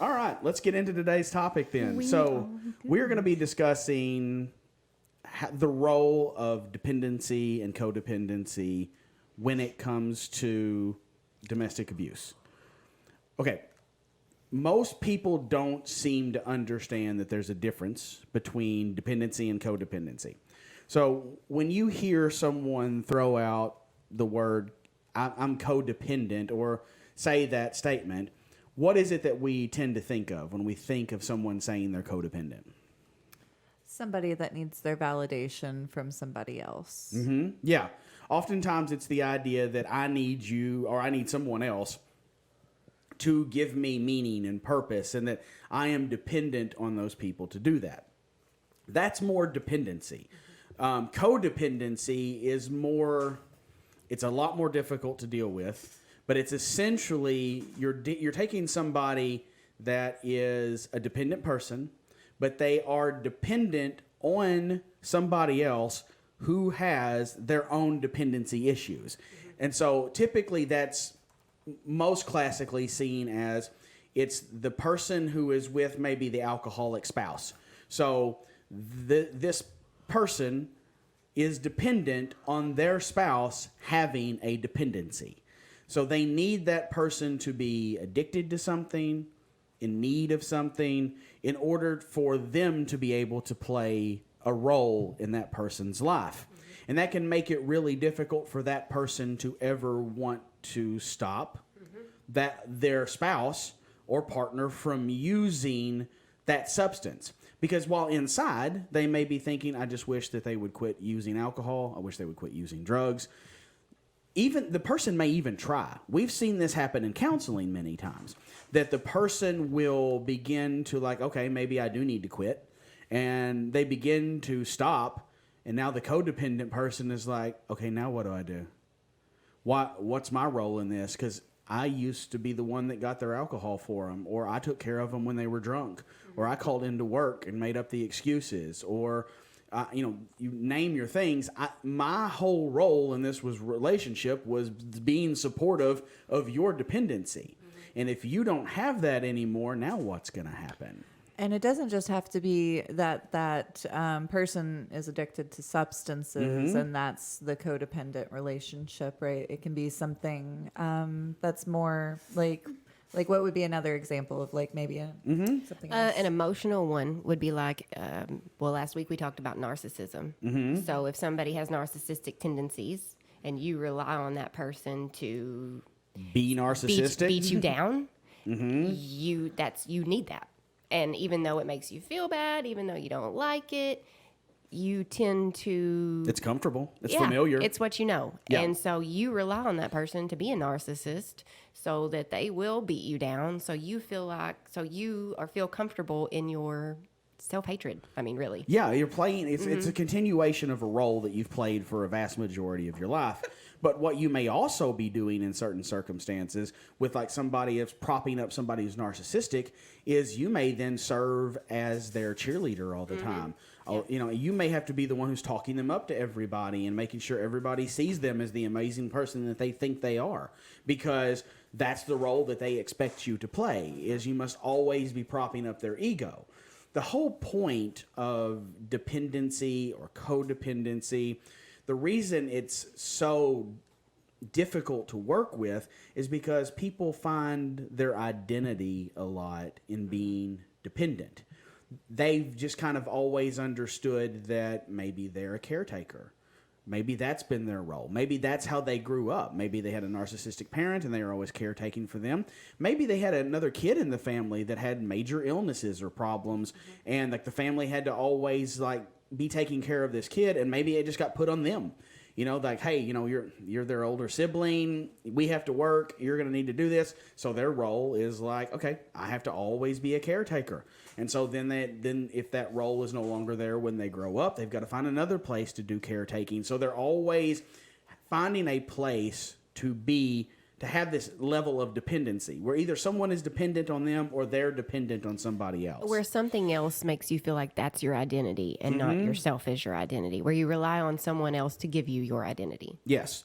All right, let's get into today's topic then. We're going to be discussing the role of dependency and codependency when it comes to domestic abuse. Okay, most people don't seem to understand that there's a difference between dependency and codependency. So when you hear someone throw out the word, I'm codependent, or say that statement, what is it that we tend to think of when we think of someone saying they're codependent? Somebody that needs their validation from somebody else. Mm-hmm. Yeah. Oftentimes it's the idea that I need you or I need someone else to give me meaning and purpose, and that I am dependent on those people to do that. That's more dependency. Codependency is more, it's a lot more difficult to deal with, but it's essentially you're taking somebody that is a dependent person, but they are dependent on somebody else who has their own dependency issues. And so typically that's most classically seen as it's the person who is with maybe the alcoholic spouse. So this person is dependent on their spouse having a dependency. So they need that person to be addicted to something, in need of something, in order for them to be able to play a role in that person's life. And that can make it really difficult for that person to ever want to stop that their spouse or partner from using that substance. Because while inside, they may be thinking, I just wish that they would quit using alcohol. I wish they would quit using drugs. Even the person may even try. We've seen this happen in counseling many times, that the person will begin to okay, maybe I do need to quit. And they begin to stop. And now the codependent person is like, okay, now what do I do? What's my role in this? Because I used to be the one that got their alcohol for them, or I took care of them when they were drunk, or I called into work and made up the excuses, or you name your things. My whole role in this relationship was being supportive of your dependency. And if you don't have that anymore, now what's going to happen? And it doesn't just have to be that person is addicted to substances and that's the codependent relationship, right? It can be something that's more like what would be another example of maybe something else? An emotional one would be last week we talked about narcissism. So if somebody has narcissistic tendencies and you rely on that person to Be narcissistic? beat you down, you need that. And even though it makes you feel bad, even though you don't like it, you tend to... It's comfortable. It's familiar. It's what you know. Yeah. And so you rely on that person to be a narcissist so that they will beat you down. So you feel feel comfortable in your self-hatred. I mean, really. Yeah, you're playing. It's a continuation of a role that you've played for a vast majority of your life. But what you may also be doing in certain circumstances with somebody that's propping up somebody who's narcissistic is you may then serve as their cheerleader all the time. Yeah. You may have to be the one who's talking them up to everybody and making sure everybody sees them as the amazing person that they think they are, because that's the role that they expect you to play, is you must always be propping up their ego. The whole point of dependency or codependency, the reason it's so difficult to work with is because people find their identity a lot in being dependent. They've just kind of always understood that maybe they're a caretaker. Maybe that's been their role. Maybe that's how they grew up. Maybe they had a narcissistic parent and they were always caretaking for them. Maybe they had another kid in the family that had major illnesses or problems, and the family had to always be taking care of this kid, and maybe it just got put on them. Hey, you're their older sibling. We have to work. You're going to need to do this. So their role is okay, I have to always be a caretaker. And so then if that role is no longer there when they grow up, they've got to find another place to do caretaking. So they're always finding a place to have this level of dependency where either someone is dependent on them or they're dependent on somebody else. Where something else makes you feel like that's your identity and not yourself as your identity, where you rely on someone else to give you your identity. Yes.